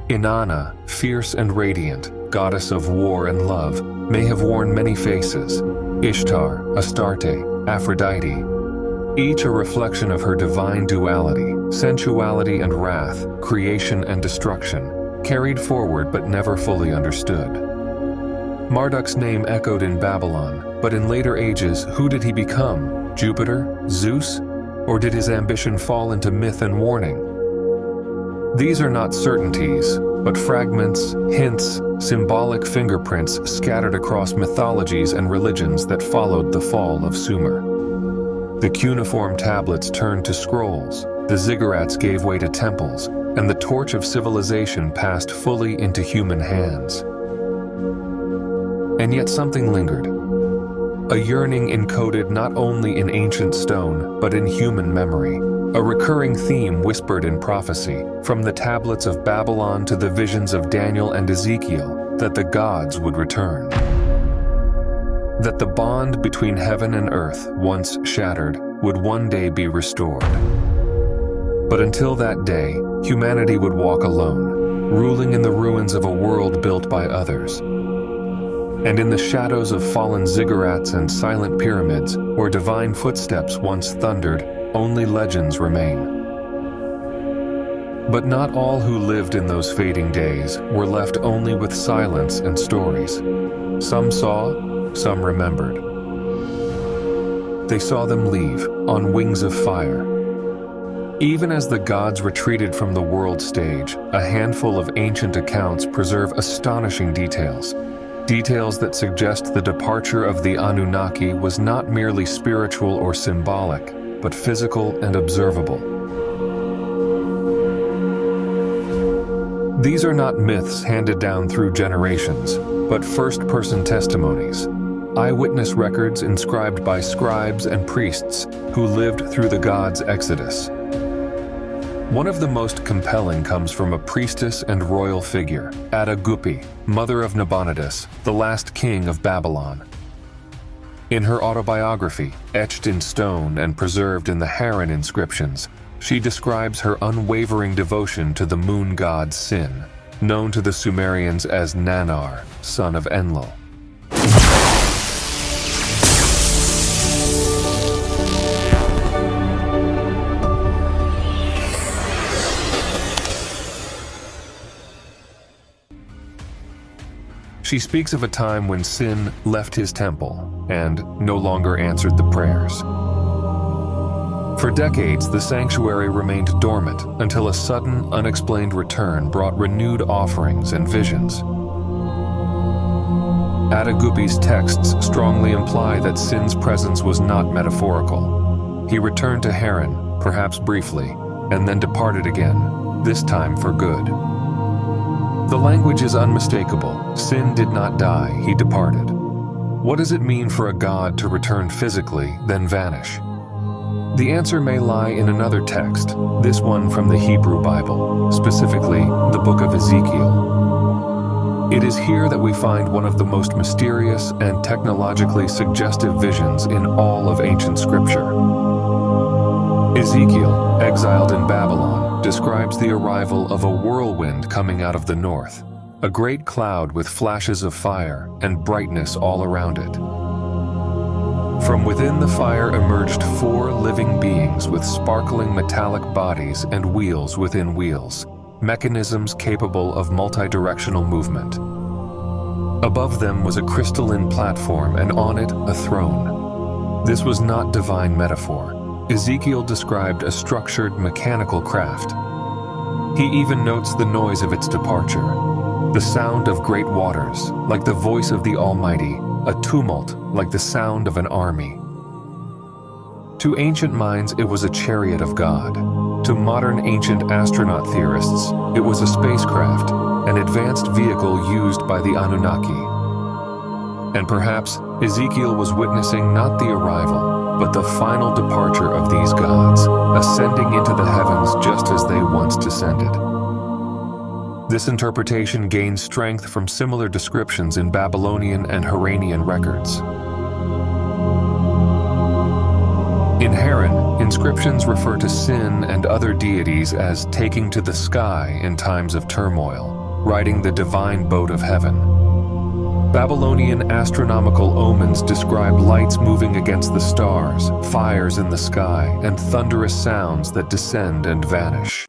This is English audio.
Inanna, fierce and radiant, goddess of war and love, may have worn many faces. Ishtar, Astarte, Aphrodite, each a reflection of her divine duality, sensuality and wrath, creation and destruction, carried forward but never fully understood. Marduk's name echoed in Babylon, but in later ages, who did he become? Jupiter? Zeus? Or did his ambition fall into myth and warning? These are not certainties, but fragments, hints, symbolic fingerprints scattered across mythologies and religions that followed the fall of Sumer. The cuneiform tablets turned to scrolls, the ziggurats gave way to temples, and the torch of civilization passed fully into human hands. And yet something lingered. A yearning encoded not only in ancient stone, but in human memory. A recurring theme whispered in prophecy, from the tablets of Babylon to the visions of Daniel and Ezekiel, that the gods would return. That the bond between heaven and earth, once shattered, would one day be restored. But until that day, humanity would walk alone, ruling in the ruins of a world built by others. And in the shadows of fallen ziggurats and silent pyramids, where divine footsteps once thundered, only legends remain. But not all who lived in those fading days were left only with silence and stories. Some saw, some remembered. They saw them leave, on wings of fire. Even as the gods retreated from the world stage, a handful of ancient accounts preserve astonishing details. Details that suggest the departure of the Anunnaki was not merely spiritual or symbolic, but physical and observable. These are not myths handed down through generations, but first-person testimonies, eyewitness records inscribed by scribes and priests who lived through the gods' exodus. One of the most compelling comes from a priestess and royal figure, Adagupi, mother of Nabonidus, the last king of Babylon. In her autobiography, etched in stone and preserved in the Haran inscriptions, she describes her unwavering devotion to the moon god Sin, known to the Sumerians as Nannar, son of Enlil. She speaks of a time when Sin left his temple and no longer answered the prayers. For decades, the sanctuary remained dormant until a sudden, unexplained return brought renewed offerings and visions. Adagupi's texts strongly imply that Sin's presence was not metaphorical. He returned to Haran, perhaps briefly, and then departed again, this time for good. The language is unmistakable. Sin did not die, he departed. What does it mean for a god to return physically, then vanish? The answer may lie in another text, this one from the Hebrew Bible, specifically the book of Ezekiel. It is here that we find one of the most mysterious and technologically suggestive visions in all of ancient scripture. Ezekiel, exiled in Babylon, describes the arrival of a whirlwind coming out of the north, a great cloud with flashes of fire and brightness all around it. From within the fire emerged 4 living beings with sparkling metallic bodies and wheels within wheels, mechanisms capable of multi-directional movement. Above them was a crystalline platform and on it a throne. This was not divine metaphor. Ezekiel described a structured mechanical craft. He even notes the noise of its departure, the sound of great waters, like the voice of the Almighty, a tumult like the sound of an army. To ancient minds, it was a chariot of God. To modern ancient astronaut theorists, it was a spacecraft, an advanced vehicle used by the Anunnaki. And perhaps Ezekiel was witnessing not the arrival, but the final departure of these gods, ascending into the heavens just as they once descended. This interpretation gains strength from similar descriptions in Babylonian and Haranian records. In Haran, Inscriptions refer to Sin and other deities as taking to the sky in times of turmoil, riding the divine boat of heaven. Babylonian astronomical omens describe lights moving against the stars, fires in the sky, and thunderous sounds that descend and vanish.